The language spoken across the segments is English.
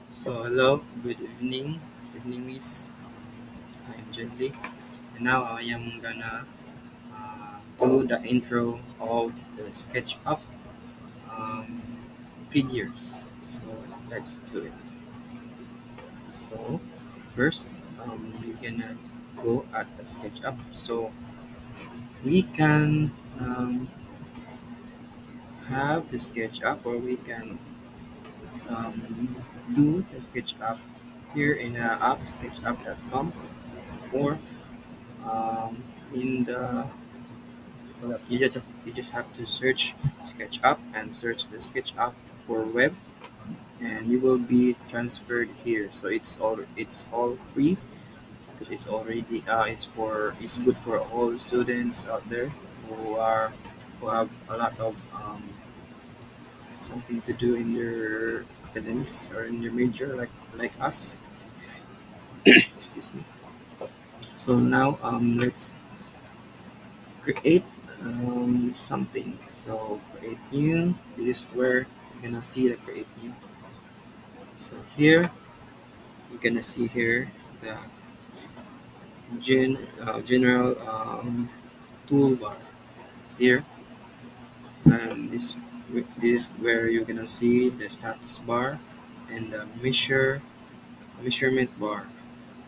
So hello, good evening. Evening miss. I'm Gently. And now I am gonna do the intro of the SketchUp um, figures. So let's do it. So first, we're gonna go at the SketchUp. So we can have the SketchUp, or we can do the SketchUp here in app sketchup.com, or in the well, you just have to search SketchUp and search the SketchUp for web, and you will be transferred here. So it's all free because it's good for all students out there who have a lot of something to do in their academics or in their major, like us. Excuse me. So now let's create something. So create new. This is where you're gonna see the create new. So here you're gonna see here the general toolbar here, and this is where you're gonna see the status bar and the measurement bar.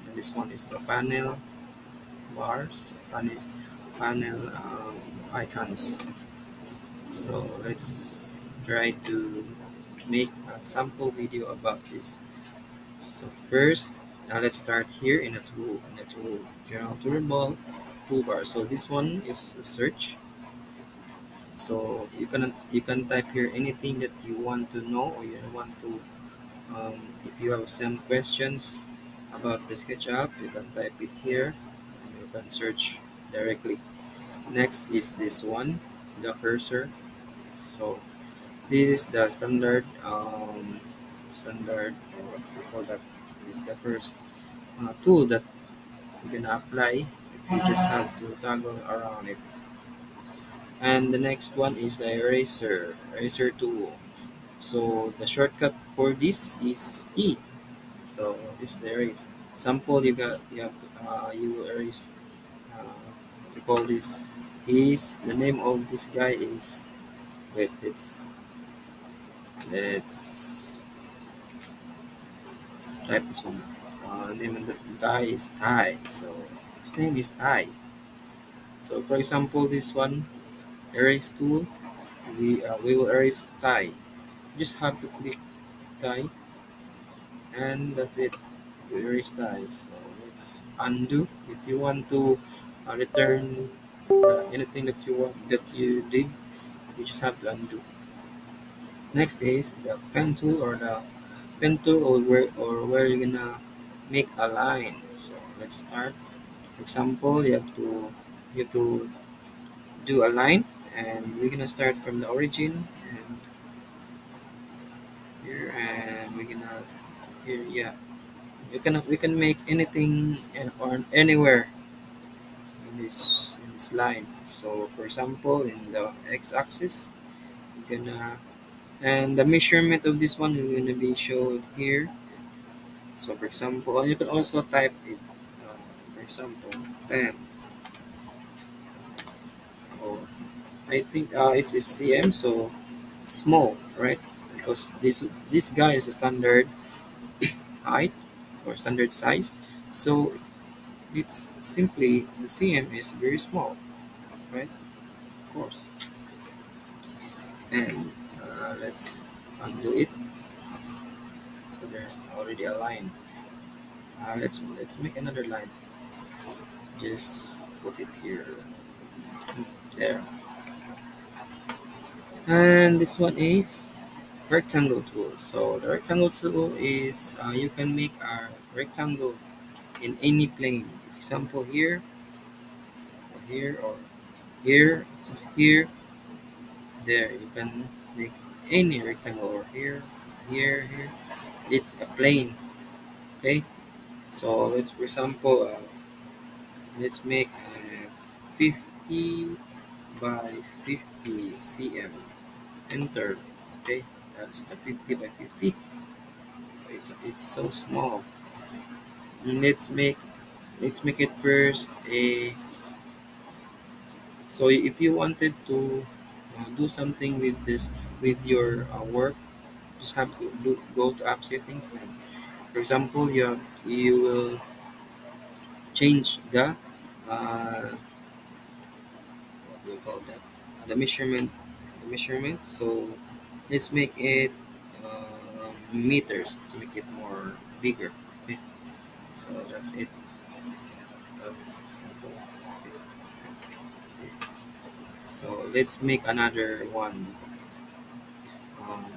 And this one is the panel bars, panel icons. So let's try to make a sample video about this. So first, let's start here in a tool general toolbar. So this one is a search. So you can type here anything that you want to know, or you want to if you have some questions about the SketchUp, you can type it here and you can search directly. Next is this one, the cursor. So this is the standard, what we call that, is the first tool that you're gonna apply. You just have to toggle around it. And the next one is the eraser tool. So the shortcut for this is E. So this is the erase. Sample you will erase to call this is the name of this guy is wait let's type this one. The name of the guy is I. So his name is I. So for example, this one erase tool, we will erase Thai. Just have to click Thai, and that's it. We erase Thai. So let's undo. If you want to return anything that you did, you just have to undo. Next is the pen tool, or where you're gonna make a line. So let's start. For example, you have to do a line, and we're gonna start from the origin and here, and we're gonna here. Yeah, we can make anything or anywhere in this line. So for example, in the x-axis, we're gonna and the measurement of this one is gonna be shown here. So for example, you can also type it. For example, 10. Or I think it's cm, so it's small, right? Because this guy is a standard height or standard size, so it's simply the cm is very small, right? Of course. And let's undo it. So there's already a line. Let's make another line. Just put it here, there. And this one is rectangle tool. So the rectangle tool is you can make a rectangle in any plane. For example, here or here or here, just here, there. You can make any rectangle, or here, here. It's a plane. Okay. So let's, for example, let's make a 50 by 50 cm. Enter. Okay, that's the 50 by 50. So it's so small. Let's make it first a. So if you wanted to do something with this with your work, just have to go to app settings, and for example, you will change what do you call that, the measurement. So let's make it meters to make it more bigger. Okay, so that's it. Uh, so let's make another one. Um,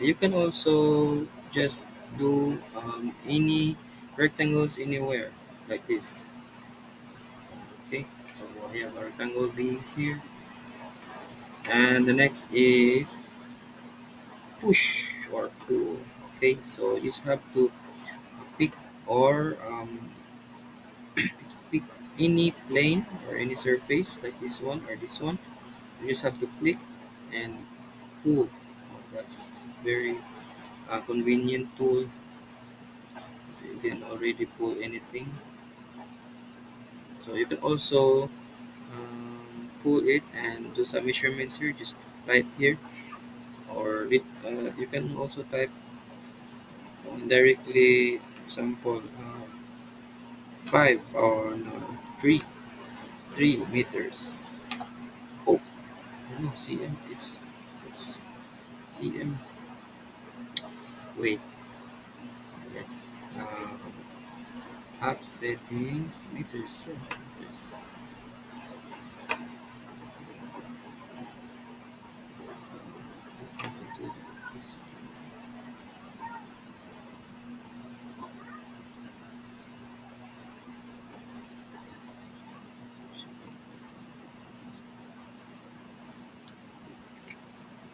you can also just do any rectangles anywhere like this. Okay, so I have a rectangle being here, and the next is push or pull. Okay, so you just have to pick or pick any plane or any surface like this one or this one. You just have to click and pull. That's very convenient tool. So you can already pull anything. So you can also pull it and do some measurements here. Just type here, or you can also type directly. For example, 3 meters. Oh, no, cm. It's cm. Wait, let's app settings meters. Yeah, meters. How to do this?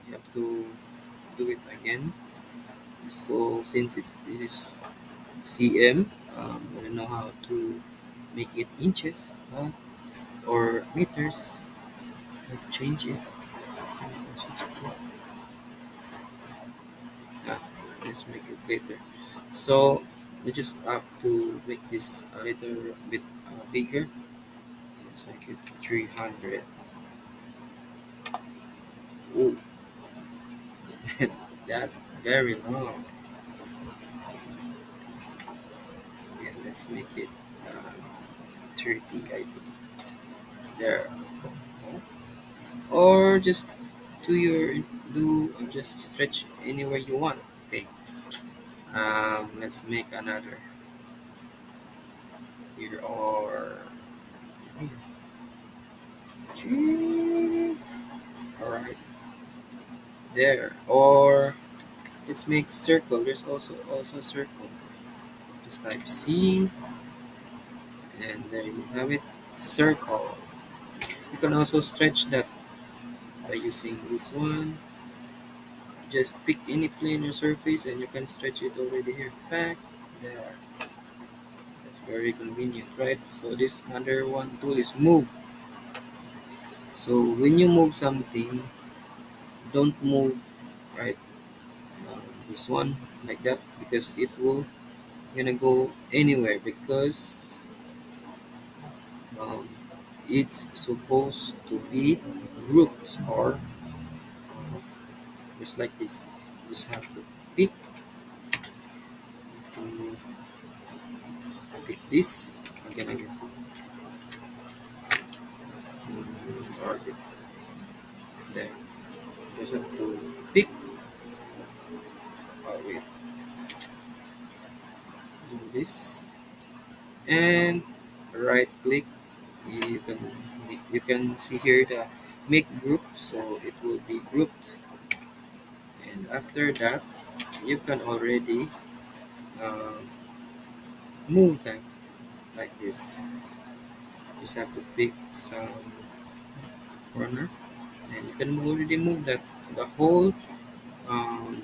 You have to do it again. So since it is cm, I don't know how to make it inches or meters. How to change it? Yeah, let's make it later. So we just have to make this a little bit bigger. Let's make it 300. Oh, that very long. Yeah, let's make it uh, 30, I think. There. Or just do your do just stretch anywhere you want. Okay. Let's make another here or all right there. Or let's make circle. There's also circle. Just type C, and there you have it. Circle. You can also stretch that by using this one. Just pick any plane or surface, and you can stretch it already here. Back there. That's very convenient, right? So this other one tool is move. So when you move something, don't move right this one like that, because it will gonna go anywhere, because um, it's supposed to be grouped or just like this. You just have to pick to pick this again, or there. You just have to pick. Oh wait, do this and right click. You can you can see here the make group, so it will be grouped. And after that, you can already um, move them like this. Just have to pick some corner, and you can already move that the whole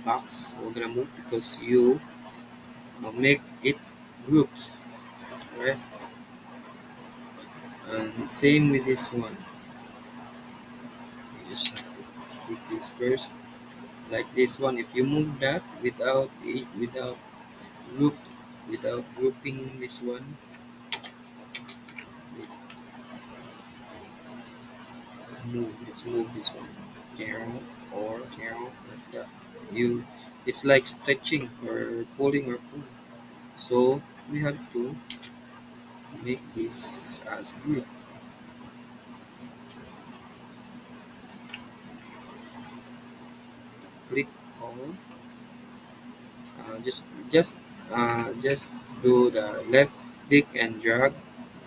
box will gonna move because you make it groups, right? And same with this one. You just have to pick this first, like this one. If you move that without grouped without grouping this one, let's move this one down or down like that. You It's like stretching or pulling or pull. So we have to make this as group. Click all. Just do the left click and drag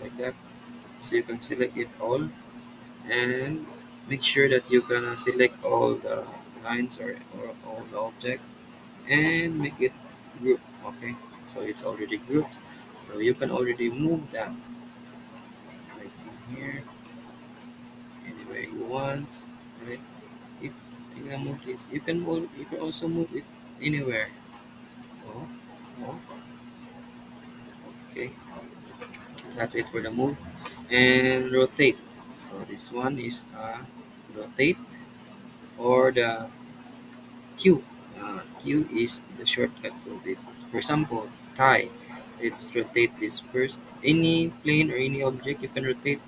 like that, so you can select it all, and make sure that you can select all the lines or all the object and make it group. Okay, so it's already grouped, so you can already move that. It's right in here anywhere you want, right? If you can move this, you can also move it anywhere. Oh, oh, okay, that's it for the move. And rotate, so this one is rotate, or the Q. Q is the shortcut to it. For example, tie. Let's rotate this first. Any plane or any object you can rotate.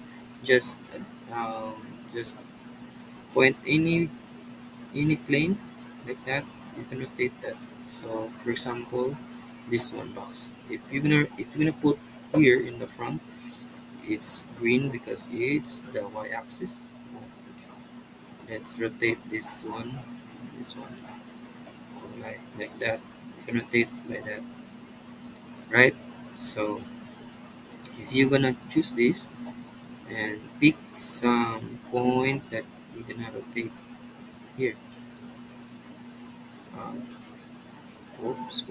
Just just point any plane like that. You can rotate that. So for example, this one box. If you're gonna put here in the front, it's green because it's the y-axis. Let's rotate this one like that. You can rotate like that, right? So if you're gonna choose this and pick some point that you're gonna rotate here. Um, oops.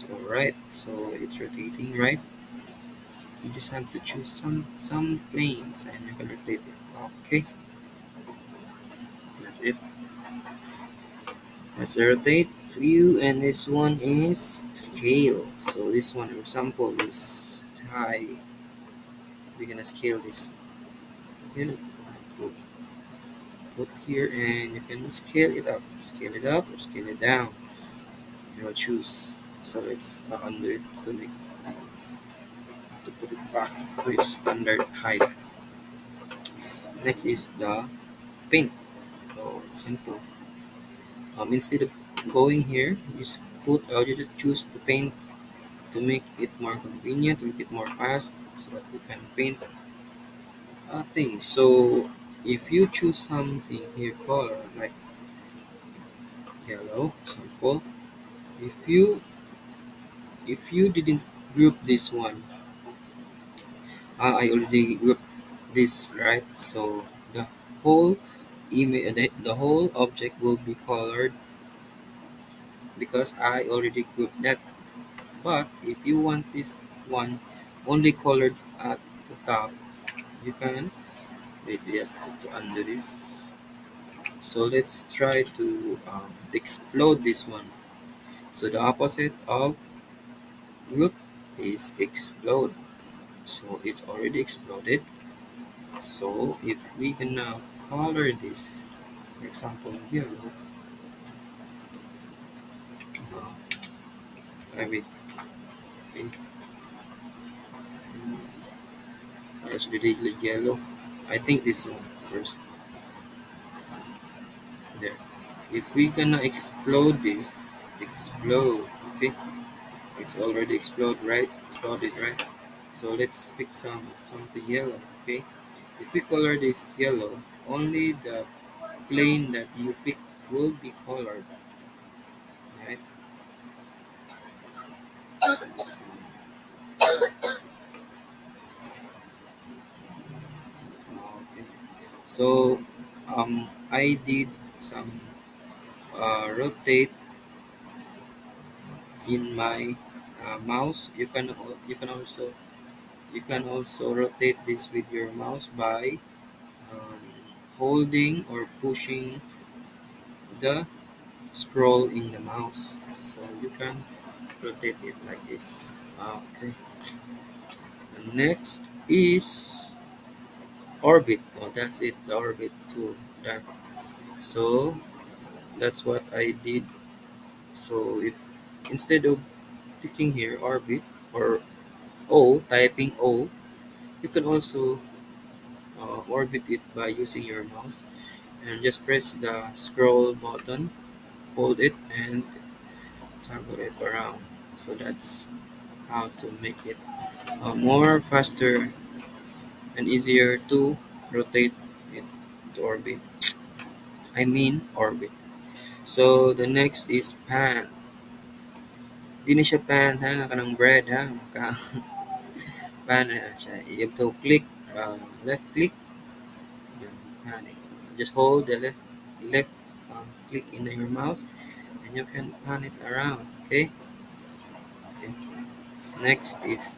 All right. So it's rotating, right? You just have to choose some planes and you can rotate it. Okay, that's it. Let's rotate view, and this one is scale. So this one, for example, is tie. We're gonna scale this here to put here, and you can scale it up, or scale it down. You'll choose. So it's under to make to put it back to its standard height. Next is the paint. So it's simple. Instead of going here, you just choose the paint to make it more convenient, to make it more fast, so that we can paint things. So if you choose something here, color like yellow, example, if you didn't group this one, I already grouped this, right? So the whole the whole object will be colored because I already grouped that. But if you want this one only colored at the top, you can wait. We have to undo this. So let's try to explode this one. So the opposite of group is explode. So it's already exploded. So if we can now color this, for example, yellow, I mean, in, it's really yellow. I think this one first. There. If we gonna explode this, explode, okay? It's already exploded, right? So let's pick something yellow, okay? If we color this yellow, only the plane that you pick will be colored, right? Okay. So I did some rotate in my mouse. You can also rotate this with your mouse by um, holding or pushing the scroll in the mouse. So you can rotate it like this. Okay. And next is orbit. Oh, that's it. The orbit tool. That. So That's what I did. So if instead of clicking here orbit or O, typing O, you can also orbit it by using your mouse and just press the scroll button, hold it, and toggle it around. So that's how to make it more faster and easier to rotate it to orbit. I mean orbit. So the next is pan. Di na siya pan ha, nga ka ng bread ha. Ka, pan na siya. You have to click, left click, yun, pan. Just hold the left click in your mouse and you can pan it around. Okay. Okay. Next is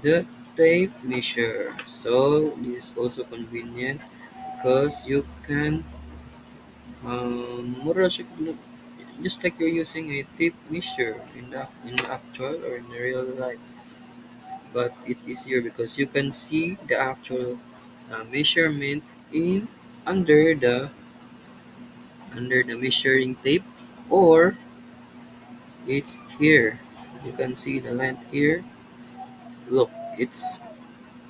the tape measure. So this is also convenient because you can more or less just like you're using a tape measure in the actual or in the real life, but it's easier because you can see the actual measurement in under the under the measuring tape, or it's here. You can see the length here. Look, it's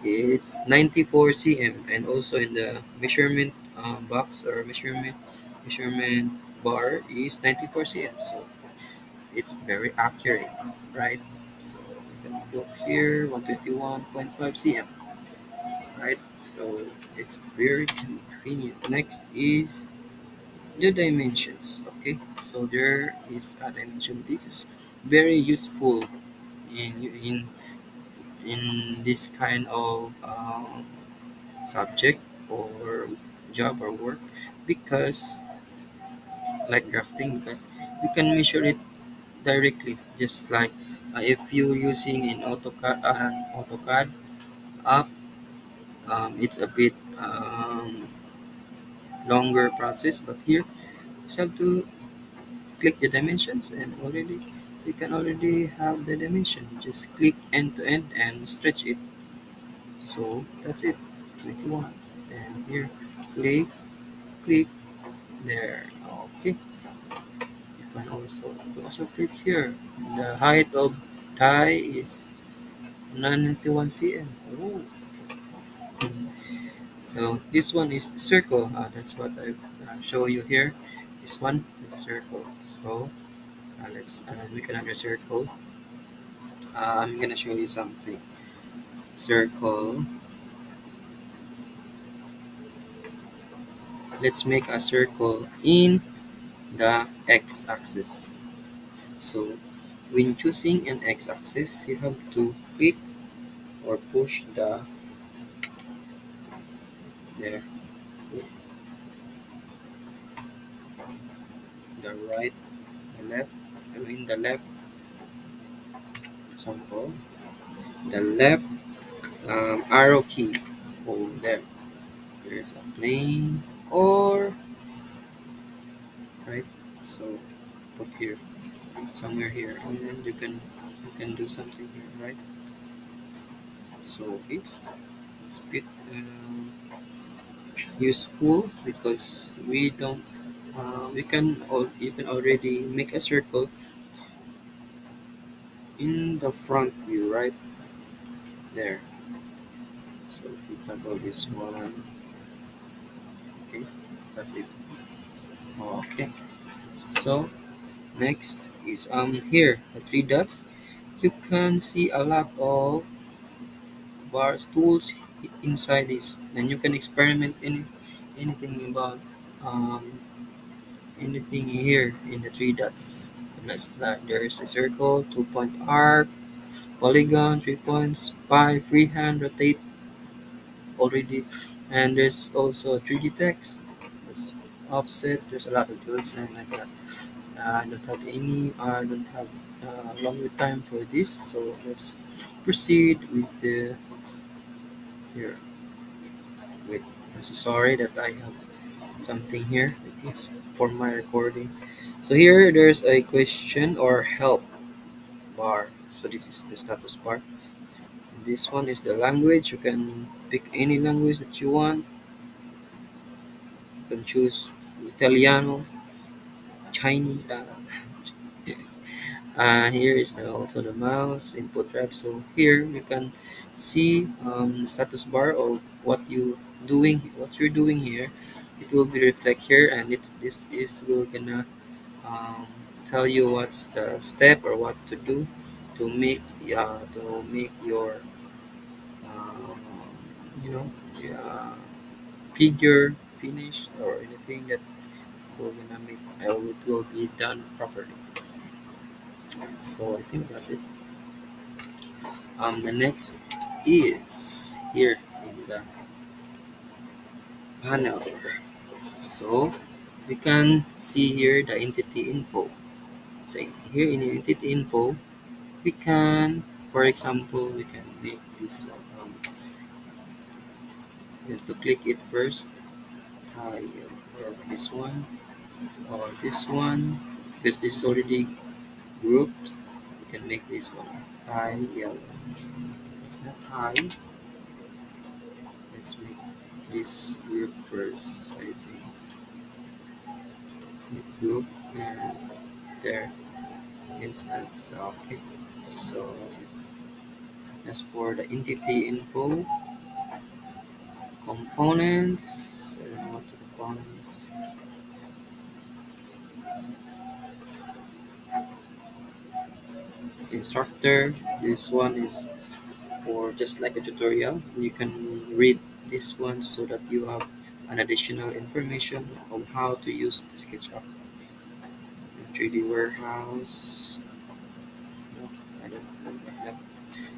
94 cm, and also in the measurement box or measurement bar is 94 cm. So it's very accurate, right? So we can put here 121.5 cm, right? So it's very convenient. Next is the dimensions. Okay, so there is a dimension. This is very useful in in this kind of subject or job or work, because like drafting, because you can measure it directly, just like if you're using an AutoCAD app. It's a bit longer process, but here you just have to click the dimensions and already you can already have the dimension. Just click end to end and stretch it. So that's it. 21. And here click there. Okay. You can also click here. The height of tie is 91 cm. Oh. So this one is circle. That's what I show you here. This one is a circle. So let's make another circle. I'm gonna show you something. Circle. Let's make a circle in the x-axis. So when choosing an x-axis, you have to click or push there, the right, the left. I mean the left. Example, the left arrow key. Oh, there. There's a plane or right. So put here, somewhere here, and then you can do something here, right? So it's a bit useful because we don't you can already make a circle in the front view, right there. So if we toggle this one, okay, that's it. Okay. So next is here the three dots. You can see a lot of bars tools inside this, and you can experiment anything about um, anything here in the three dots. Let's like there's a circle, 2 point arc, polygon, 3 points, pie, freehand, rotate already, and there's also 3D text, there's offset. There's a lot of tools and like that. I don't have longer time for this, so let's proceed with the here. Wait, I'm so sorry that I have something here. It's for my recording. So here there's a question or help bar. So this is the status bar. This one is the language. You can pick any language that you want. You can choose Italiano, Chinese. Here is also the mouse input rep. So here you can see the status bar of what you're doing here. It will be reflect here, and this is will gonna um, tell you what's the step or what to do to make your um, you know uh, figure finished or anything that will gonna make it will be done properly. So I think that's it. The next is here in the panel. So we can see here the entity info. So here in entity info, we can, for example, we can make this one. You have to click it first, or this one, or this one, because this is already grouped. We can make this one tie yellow. It's not high. Let's make this group first. I think group and there instance. Okay, so that's it. As for the entity info components, I don't know what the components. Instructor. This one is for just like a tutorial. You can read this one so that you have an additional information of how to use the SketchUp. 3D warehouse. No, I don't like that.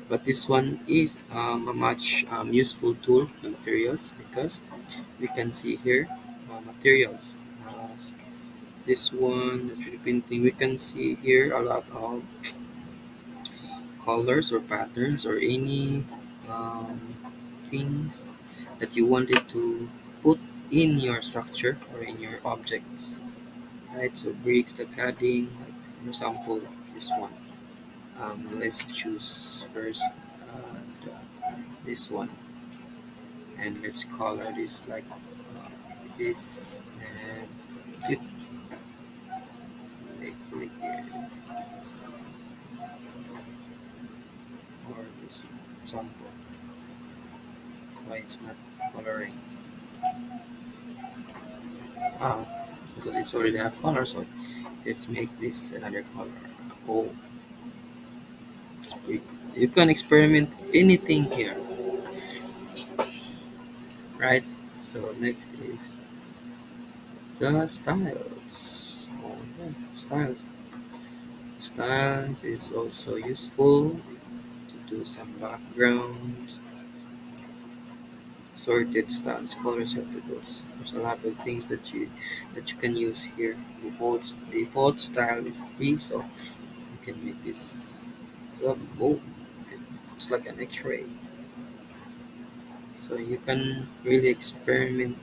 But this one is a much useful tool, the materials, because we can see here materials. This one, the 3D printing, we can see here a lot of colors or patterns or any um, things that you wanted to put in your structure or in your objects. Right, so bricks, the cladding, like for example, this one. Let's choose first the, this one, and let's color this like this, and click, click here, or this one. For example, why it's not coloring? Ah, because it's already have color, so let's make this another color. Oh, it's pretty cool. You can experiment anything here, right? So next is the styles. Oh, yeah, styles. Styles is also useful to do some background, sorted styles, colors have to go. There's a lot of things that you can use here. Default style is free, so you can make this. So oh, it's like an X-ray. So you can really experiment.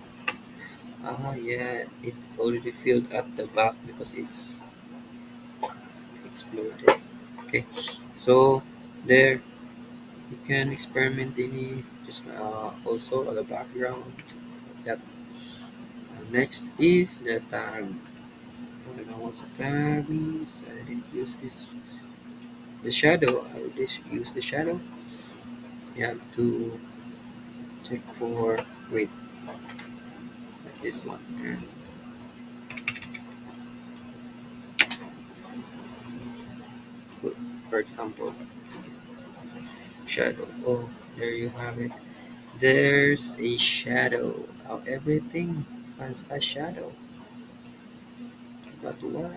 Ah, yeah, it already filled at the back because it's exploded. Okay, so there you can experiment any just also on the background. That next is the tag. I don't know what the tag means. I didn't use this. The shadow. I will just use the shadow. You have to check for wait like this one and put for example shadow. Oh, there you have it. There's a shadow. How everything has a shadow. But why?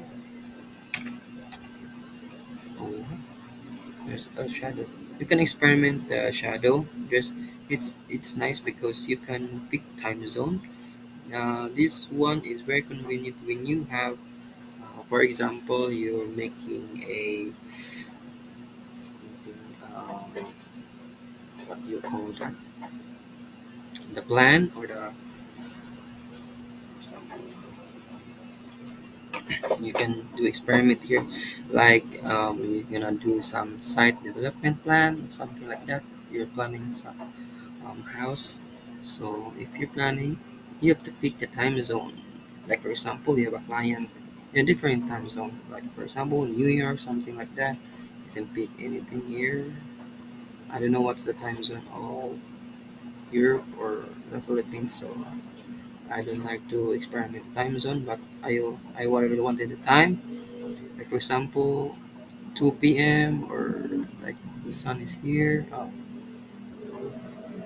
Oh, there's a shadow. You can experiment the shadow. It's nice because you can pick time zone. This one is very convenient when you have, for example, you're making a what do you call that? The plan or the some you can do experiment here, like you're gonna do some site development plan, something like that. You're planning some house. So if you're planning, you have to pick the time zone. Like for example, you have a client. Yeah, different time zone. Like for example, New Year, something like that. You can pick anything here. I don't know what's the time zone of Europe or the Philippines, so I don't like to experiment the time zone. But I really wanted the time. Like for example, 2 p.m. or like the sun is here,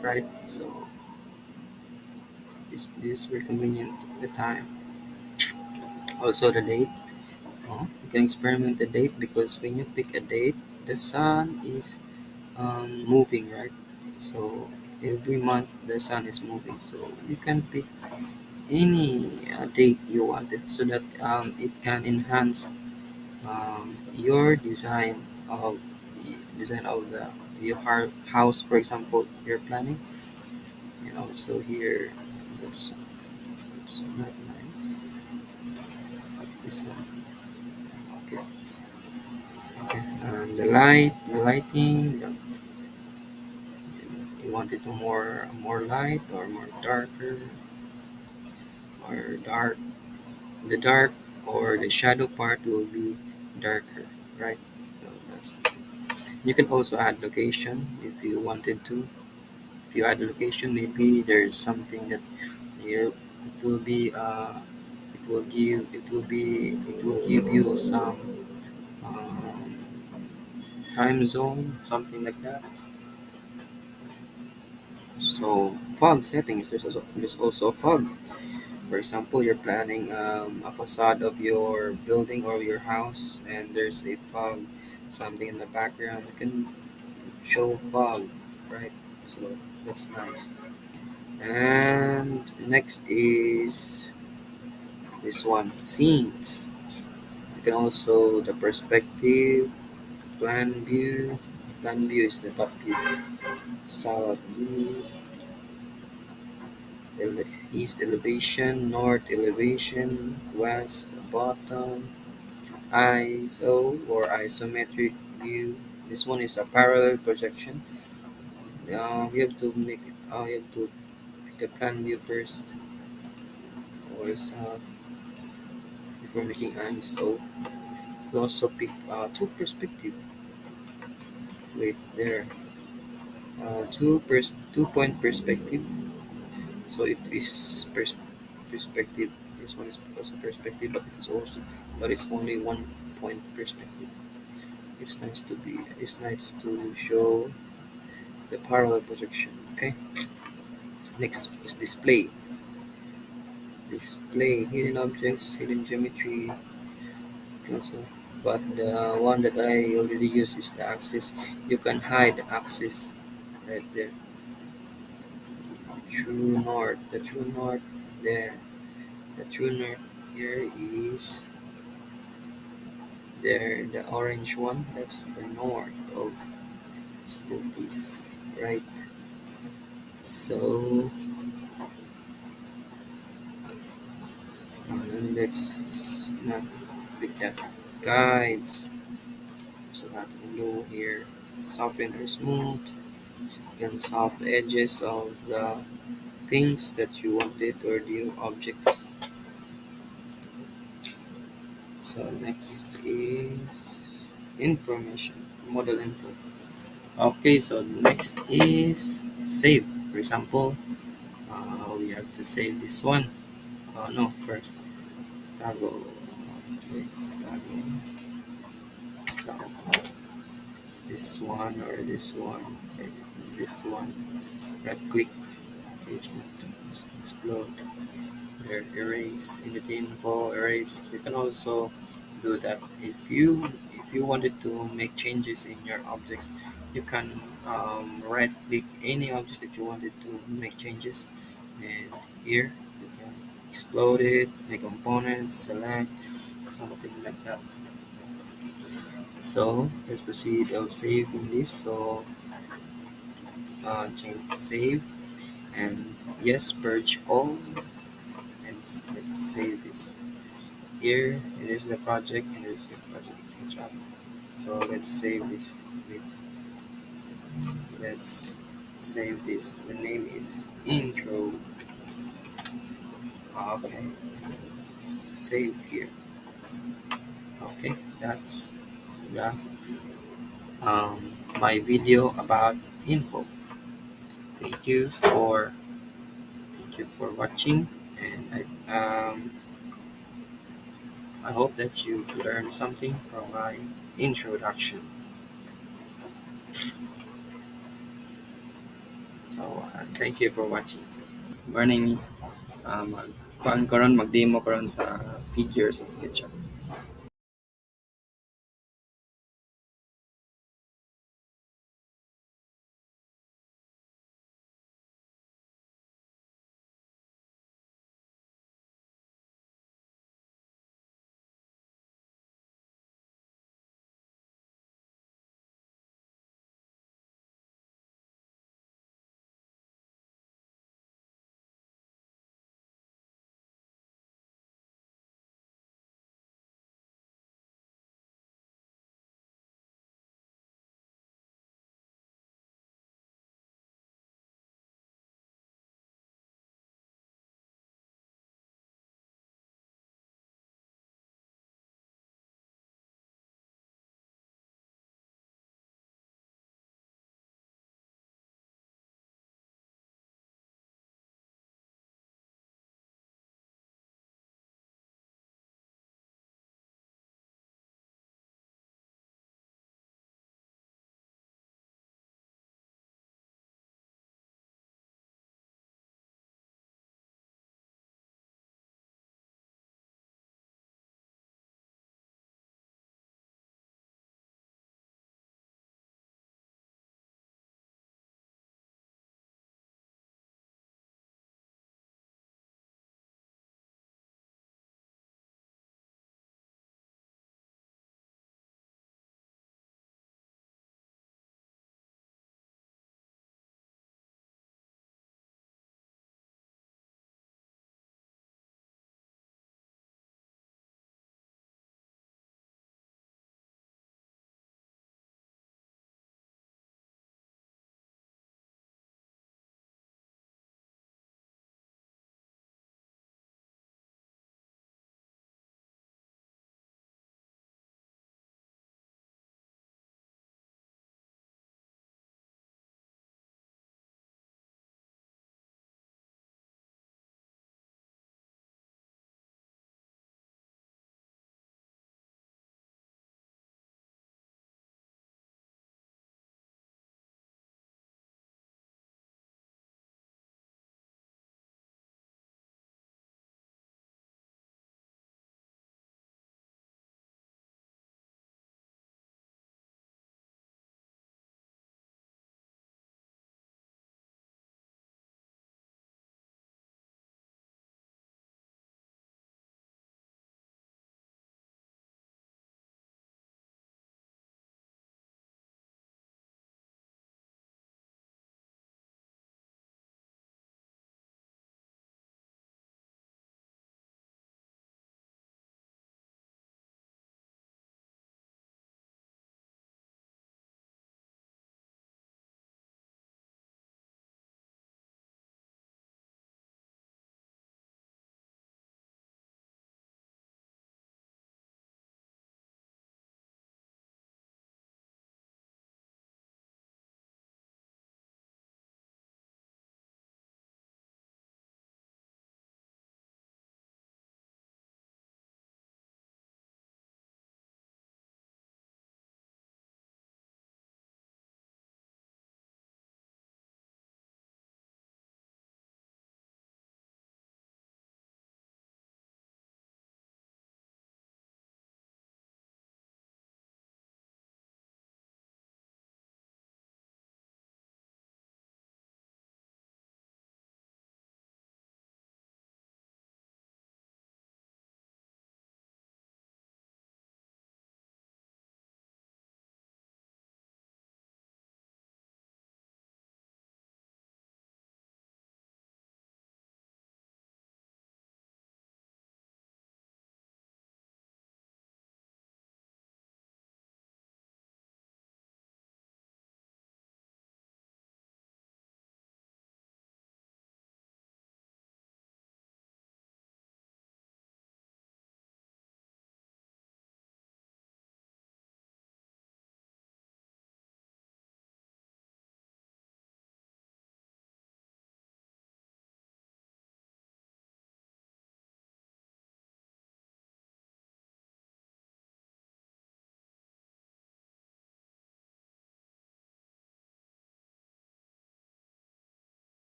right? So this is very convenient. The time, also the date. You can experiment the date because when you pick a date, the sun is moving, right? So every month the sun is moving, so you can pick any date you wanted, so that it can enhance your design of the your house, for example, you're planning. And also here, it's not nice. This one, okay, okay. The lighting, you want it to more light or more darker or dark. The dark or the shadow part will be darker, right? So that's, you can also add location if you wanted to. If you add a location, maybe there's something that you, it will be it will give you some um, time zone, something like that. So fog settings, there's also fog. For example, you're planning a facade of your building or your house, and there's a fog, something in the background. You can show fog, right? So that's nice. And next is this one, scenes. You can also the perspective, plan view. Plan view is the top view. South view, east elevation, north elevation, west, bottom, ISO or isometric view. This one is a parallel projection. You have to pick the plan view first, or south, before making ISO. You can also pick two perspective. Wait, there. Two point perspective. So it is perspective. This one is also perspective, but it's only one point perspective. It's nice to show the parallel projection. Okay. Next is display. Display hidden objects, hidden geometry, also. But the one that I already use is the axis. You can hide the axis right there. True north. The true north there. The true north here is there. The orange one. That's the north of this, right? So let's not pick that. Guides. So that blue here. Soften or smooth. You can soft the edges of the things that you wanted or new objects. So next is information, model info. Okay, so next is save. For example, we have to save this one. No, first toggle. Okay, toggle. So this one or this one or this one. Right click, page explode. There, erase editing for erase. You can also do that if you wanted to make changes in your objects. You can right click any object that you wanted to make changes, and here you can explode it, make components, select something like that. So let's proceed of saving this. So change save, and yes, purge all, and let's save this. Here it is the project, and this is your project SketchUp. So let's save this. Let's save this. The name is intro. Okay, save here. Okay, that's the my video about info. Thank you for thank you for watching, and I hope that you learned something from my introduction. So thank you for watching. Morning, Miss. Kuan ko ron, mag-demo ko ron sa figure sa SketchUp.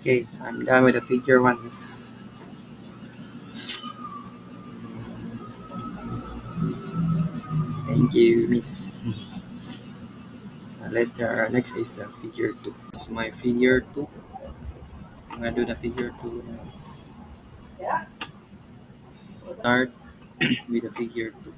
Okay, I'm done with the figure one, miss. Thank you, miss. Later, next is the figure two. It's my figure two. I'm gonna do the figure two next. Start with the figure two.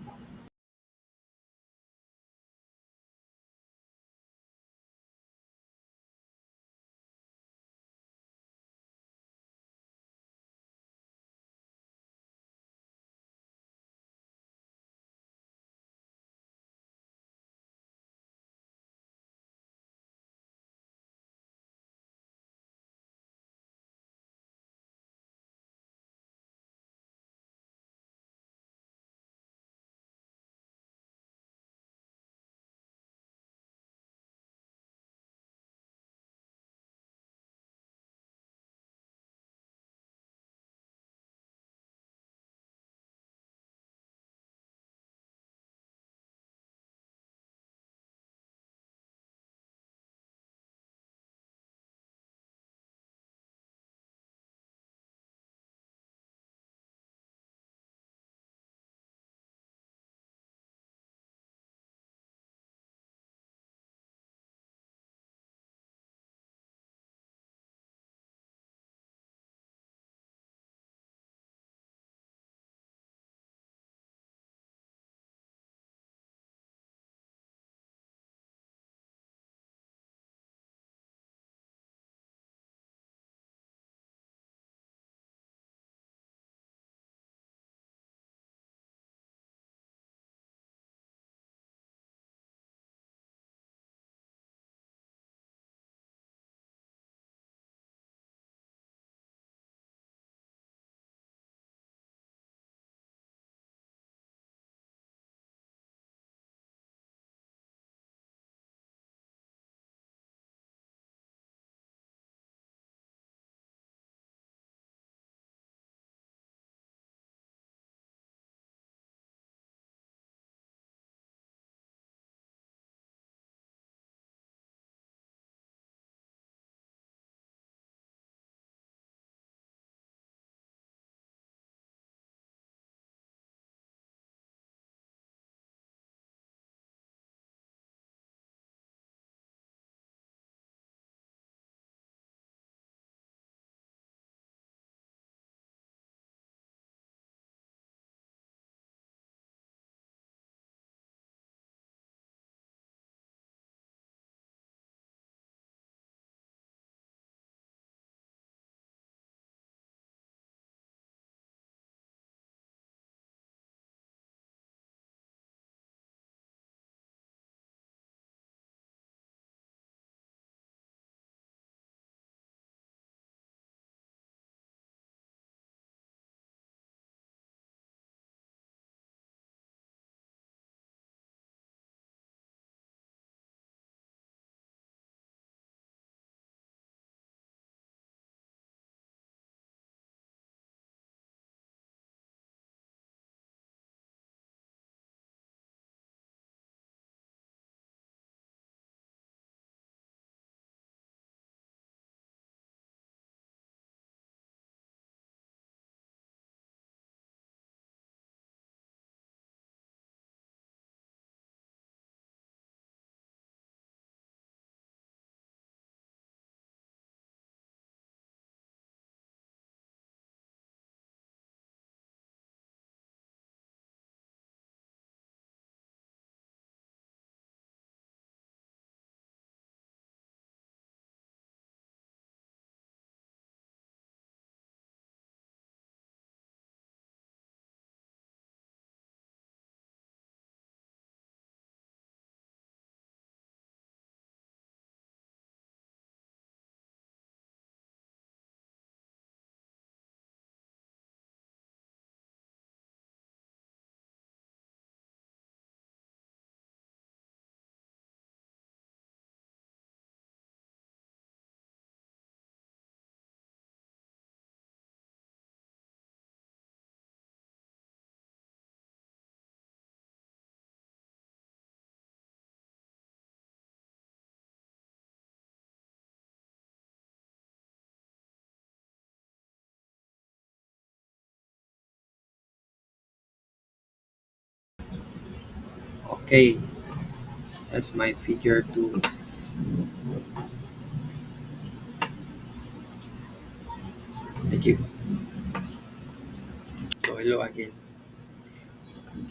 Okay, that's my figure tools. Thank you. So hello again.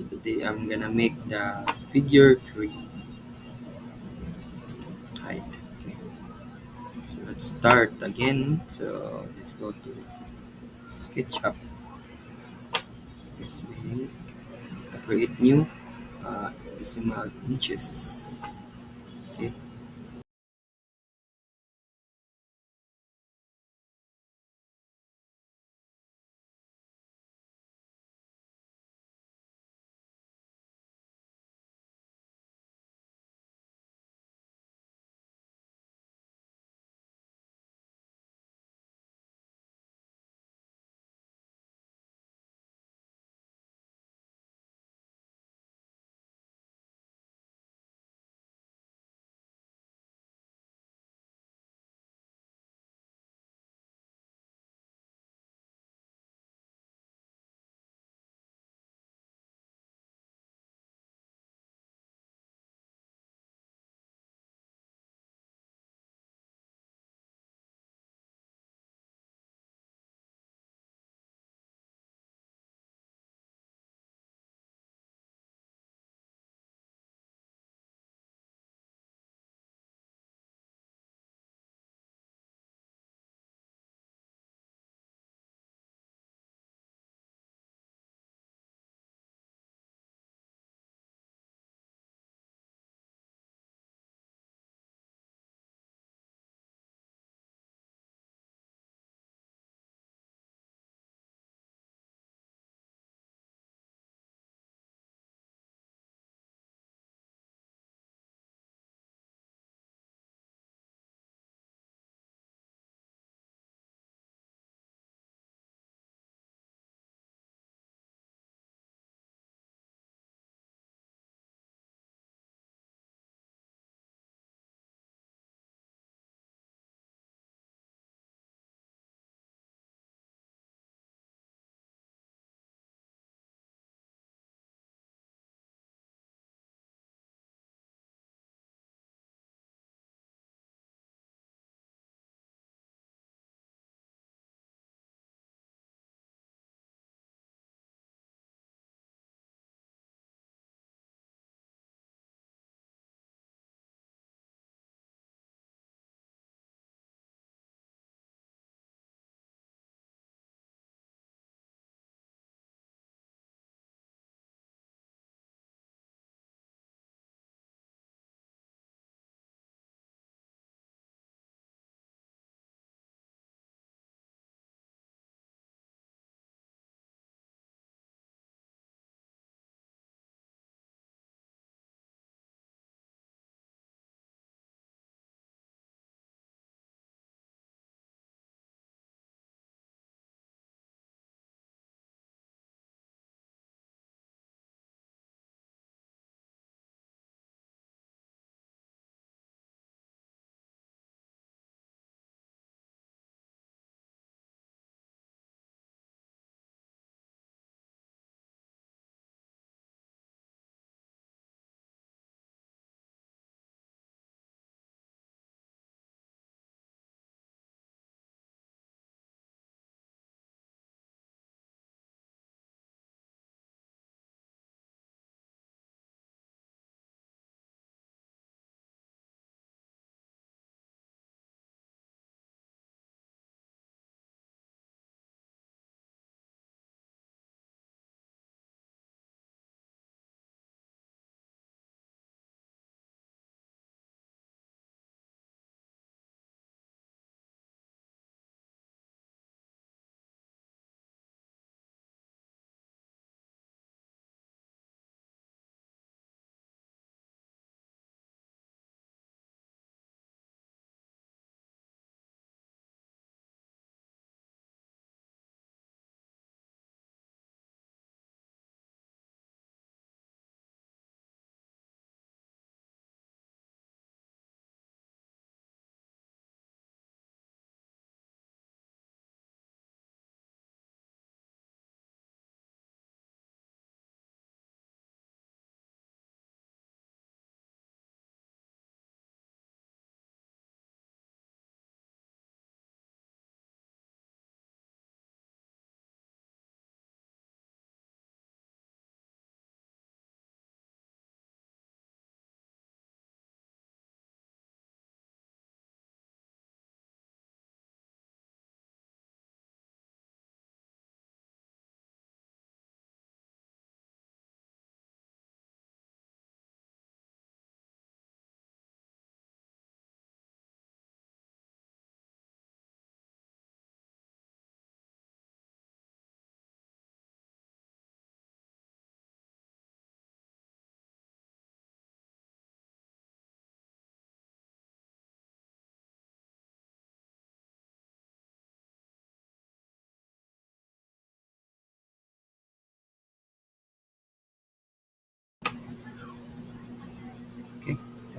Today I'm gonna make the figure 3 height. Okay. So let's start again. So let's go to SketchUp. Let's make create new decimal inches. Okay.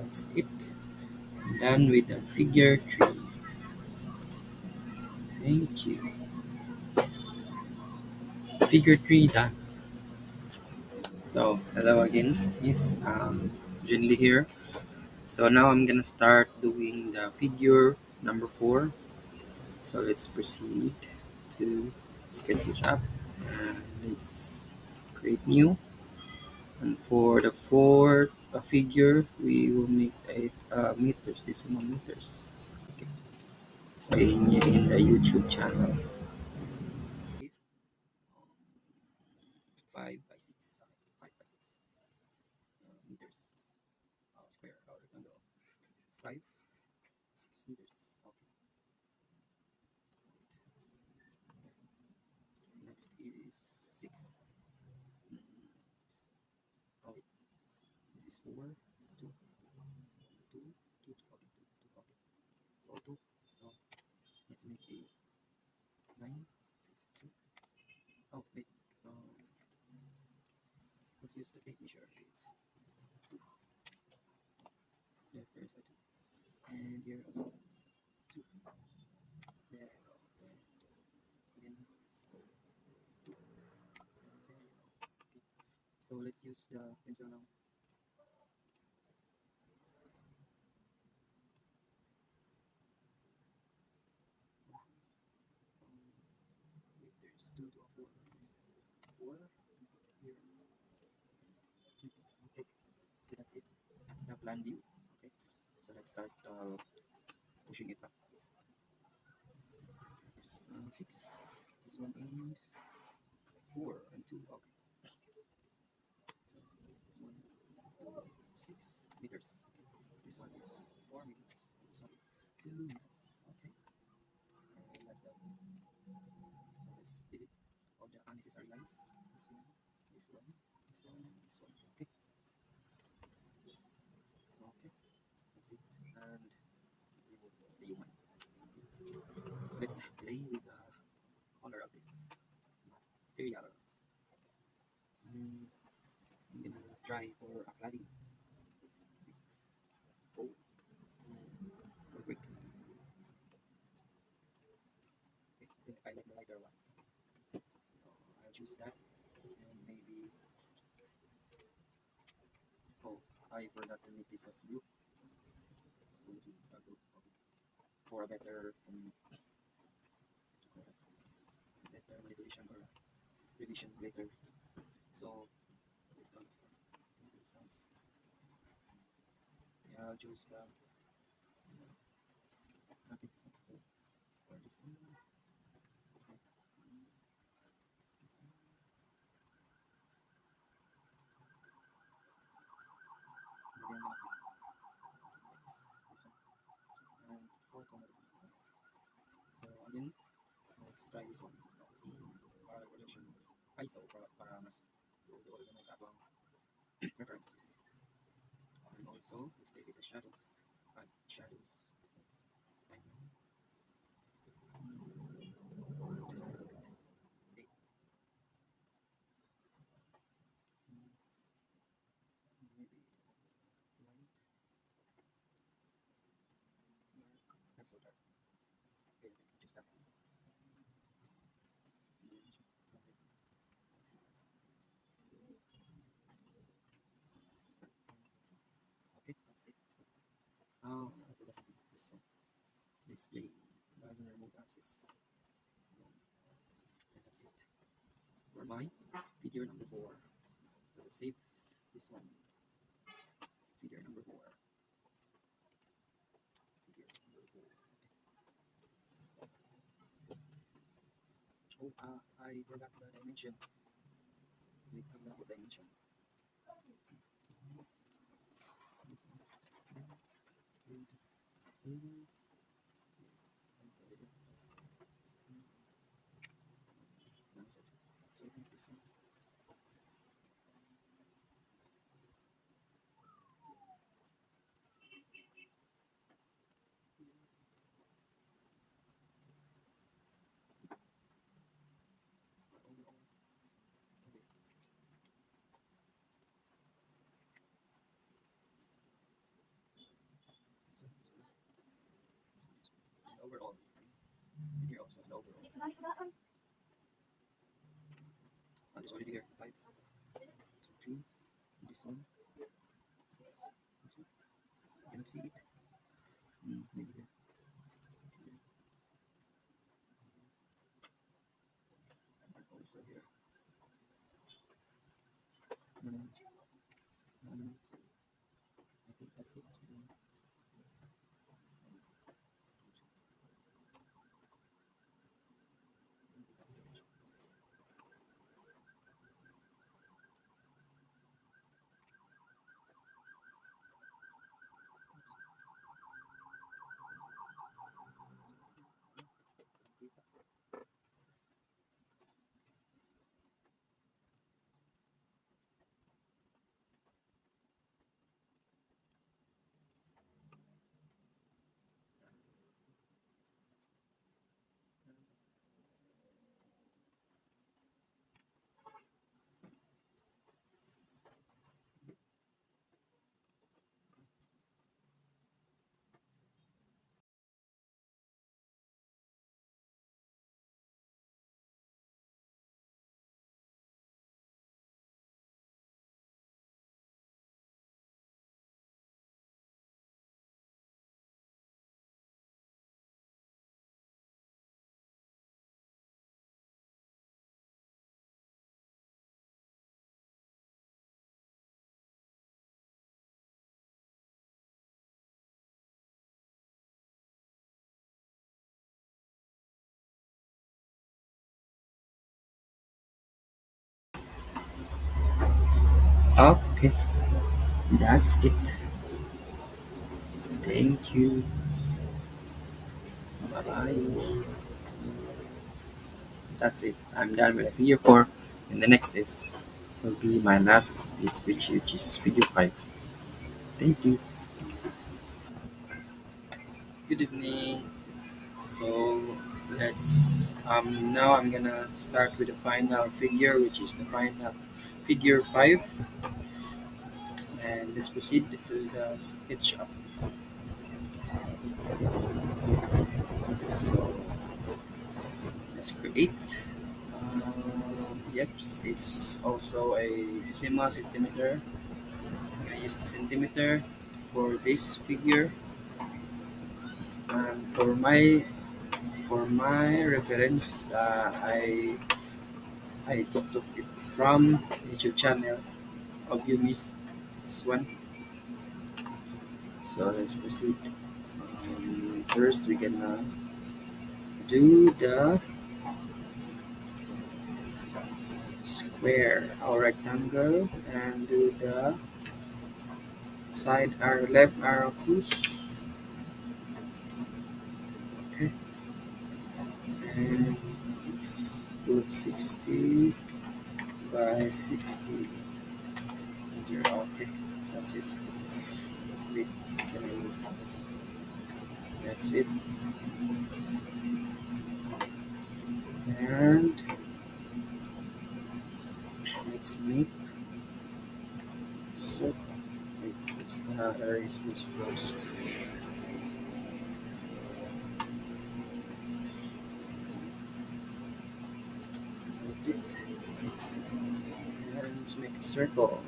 that's it. Done with the figure 3. Thank you. Figure 3 done. So hello again, Miss Jinli here. So now I'm gonna start doing the figure number 4. So let's proceed to SketchUp and let's create new. And for the fourth figure, we will make it meters, decimal meters. Okay. So in the YouTube channel, is 5 by 6. Okay, 5 by 6 meters. Square or rectangle. 5 6 meters. Okay. Next is 6. Mm, Oh wait, this is 4, 2, 2, 2, 2. Okay, 2, 2. Okay. So 2. So let's make a 9, 6, 2. Oh wait. Um, let's use the tape measure. It's 2. Yeah, there's a 2. And here also 2. There you go. And again 2. There you go. Okay. So let's use the pencil now. Wait, there's 2 to a 4. 4 here. Okay. So that's it. That's the plan view. Okay. So let's start pushing it up. 6. This one is 4 and 2. Okay. So this one 6 meters. Okay. This one is 4 meters. This one is 2 meters. Okay. And that's the so let's delete all the unnecessary lines. This one, this one, this one, this one. Okay. Okay. That's it. And remove the human. So let's play with the color of this material. Mm, I'm gonna try for a cladding. This bricks. Oh, for bricks. Okay, I think I like the lighter one. So I'll choose that. And maybe. Oh, I forgot to make this as group. So it's a group. Okay. For a better better manipulation or revision later. So it's done. Yeah, I'll choose the nothing. So for this one. Right. This one. And then this one. And photo. So again, let's try this one. See, para projection ISO para mas organize ato ang reference. And also, let's play with the shadows. Add shadows. Like, just a little bit. Okay. Maybe light, dark. That's so dark. Okay, just that. Okay, that's it. Oh, I forgot something. This display. I will remove access. And that's it. For my figure number 4. So let's save this one. Figure number 4. Figure number 4. Oh, I forgot the dimension. Wait, I'm not the dimension. This one. And nice. So I think this one. Overall. Okay. Here also logo. It's already here. Five, so three. This one. This one. You cannot see it. Maybe here. Also here. No, no, no, no. So I think that's it. Okay, that's it. Thank you. Bye bye. That's it. I'm done with figure 4. And the next is will be my last, which is figure 5. Thank you. Good evening. So let's now I'm gonna start with the final figure, which is the final figure 5, and let's proceed to the SketchUp. So let's create. Yep, it's also a decimal centimeter. I'm gonna use the centimeter for this figure. And for my reference, I took it from YouTube channel of you miss this one. So let's proceed. First, we can do the square or rectangle and do the side arrow, left arrow key. Okay, and let's put 60 by 60 meter. Okay, that's it. Wait, that's it. And let's make circle. Wait, let's erase this first. Repeat. And let's make a circle.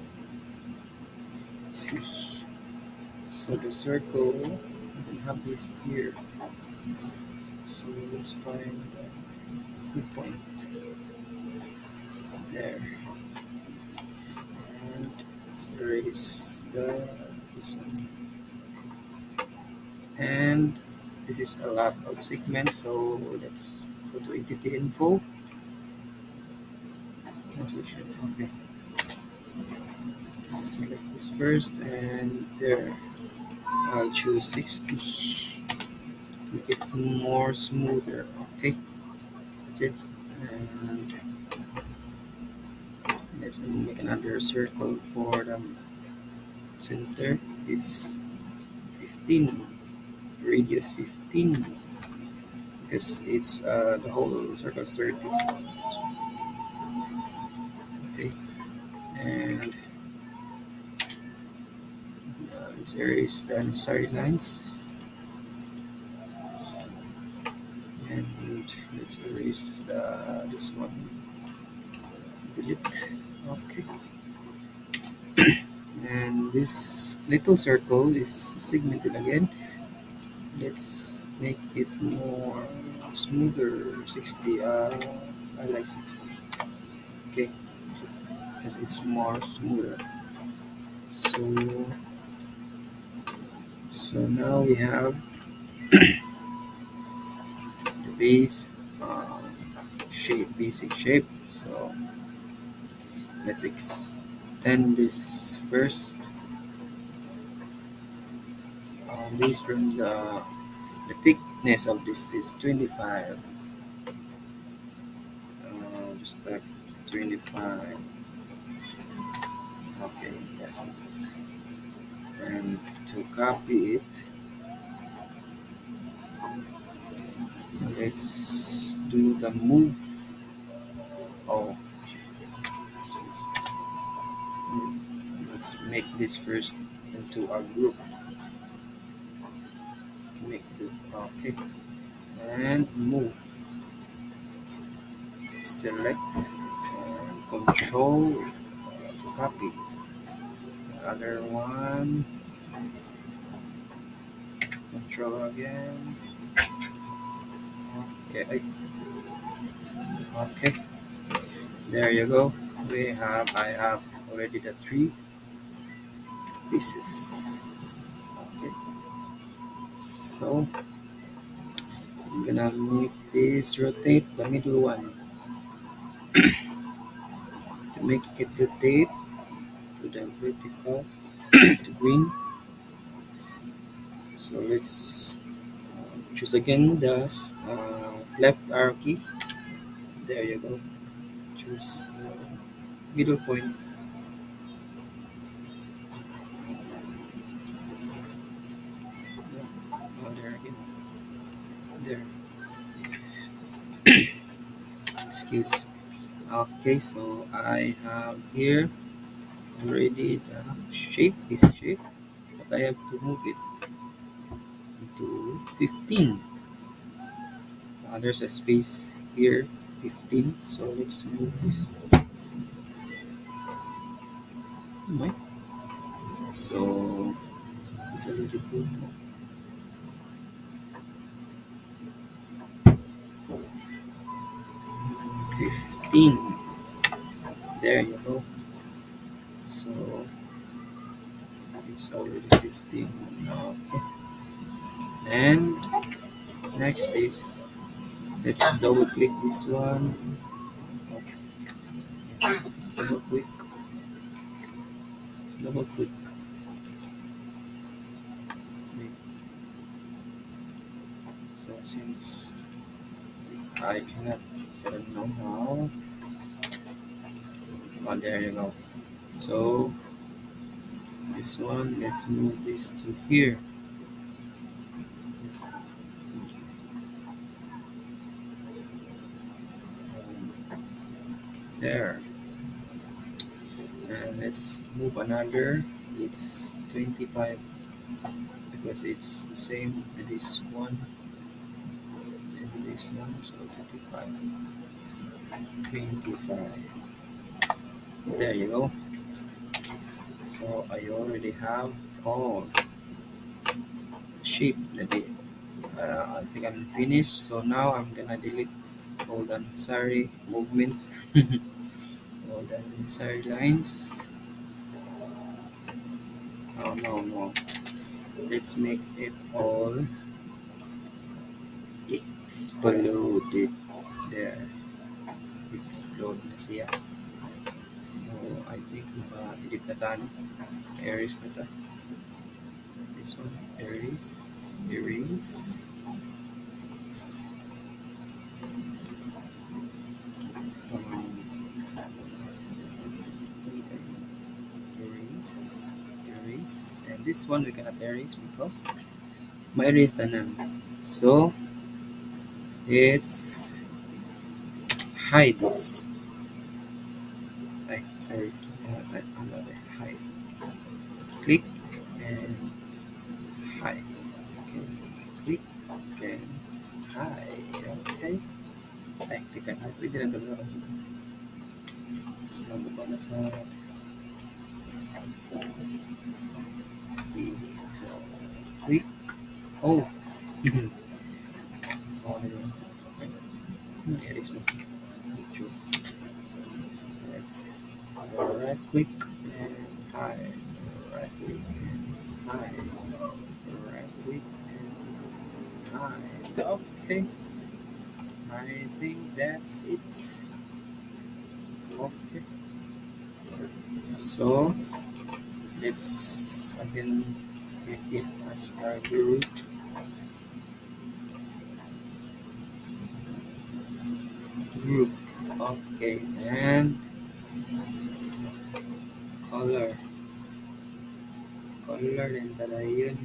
See. So the circle, we can have this here. So let's find the point there. And let's erase this one. And this is a lot of segments, so let's go to entity info. Translation. Okay. Select this first and there. I'll choose 60. Make it more smoother. Okay, that's it. And let's make another circle for the center. It's 15, radius 15, because it's the whole circle is 30. Okay, and let's erase the necessary lines and let's erase this one. Delete. Okay. And this little circle is segmented again. Let's make it more smoother. 60. I like 60. Okay, because it's more smoother. So now we have the base uh, shape, basic shape. So let's extend this first. This from the thickness of this is 25. Just type 25. Okay, that's it. And to copy it, let's do the move. Oh, let's make this first into a group. Make group. Okay, and move. Select and control to copy. The other one, control again. Okay, okay. There you go. I have already the three pieces. Okay, so I'm gonna make this rotate the middle one to make it rotate to the vertical to green. So let's choose again the left arrow key. There you go. Choose middle point. Oh, there again. There. Excuse. Okay, so I have here already the shape, basic shape, but I have to move it to 15. There's a space here, 15. So let's move this. Okay. So it's a little bit 15. There you go. So it's already 15. Okay. And next is let's double click this one. Okay. Double click. Double click. So since I don't know how. Oh, there you go. So this one, let's move this to here. This, there. And let's move another. It's 25 because it's the same with this one and this one. So 25. 25. There you go. So I already have all shape the bit. I think I'm finished. So now I'm gonna delete all the unnecessary movements, all the unnecessary lines. Oh no, no. Let's make it all exploded. There, explode na siya. So I think edit na tayo. Erase na ta. This one, erase, erase. Erase, erase, and this one we cannot erase because ma-erase na nan. So it's hide this. Ay, sorry, another hide. Click and hide. Okay, click and hide. Okay. Ay, teka, pwede na ito. Sumama ko na sa so click. Oh, oh, here is my picture. Let's right click and hide. Right click and hide. Right click and hide. Okay, I think that's it. Okay, so let's again make it as our group. Okay, and color. Color din talaga yun.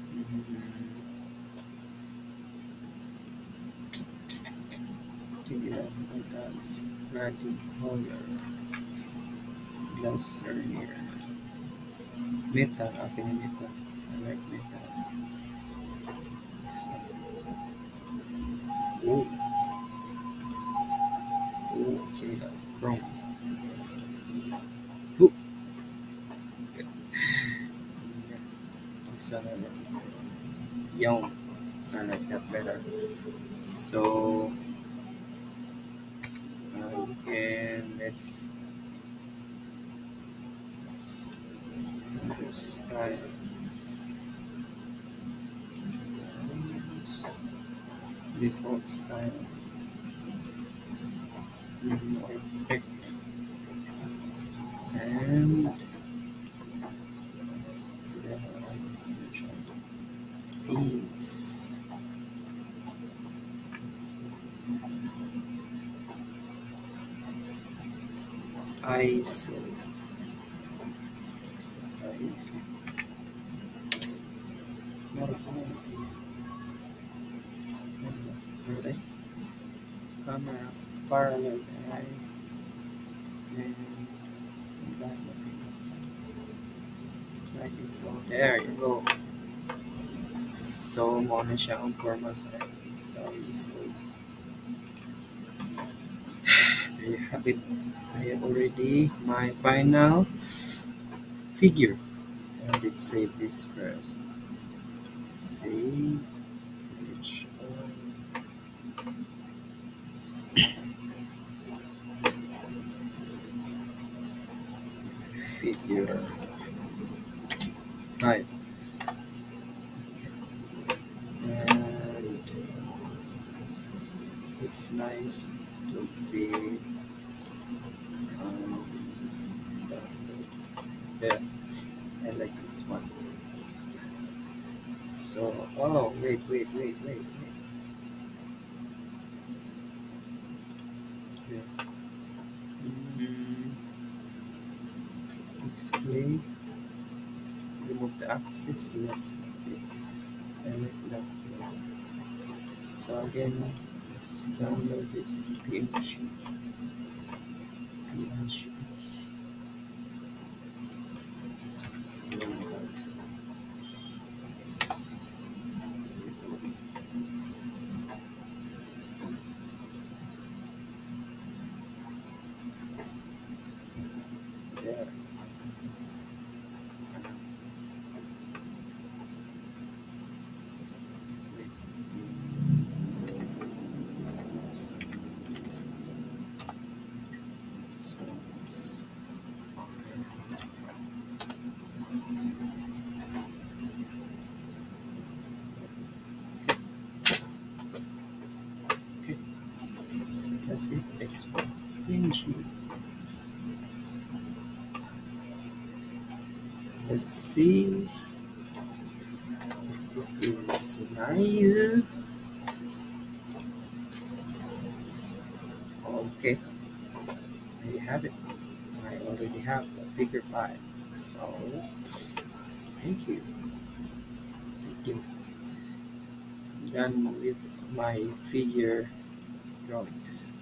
Mm, hindi na mataas. Adding color. Glass here. Meta. Akin yung meta. I like meta. So, oh, okay. Chrome. Oh, this one I like. Yum. I like that better. So, again, let's do styles. Default style. Effect. And scenes. ISO. ISO. Not ISO. Alright. Camera parallel eye and that ISO. There you go. So muna siya ang forma sa ISO. There you have it. I have already my final figure. Let's save this first. Save which figure 5. And it's nice to be um, there. I like this one. So, oh, wait. Yeah. Mm, display. Remove the axis. Yes. Okay. I like that. So again, let's download this to PNG. PNG. There. So, this one is okay. That's it. Export PNG. Let's see. It is nice. Okay, there you have it. I already have the figure 5. So, thank you. Thank you. I'm done with my figure drawings.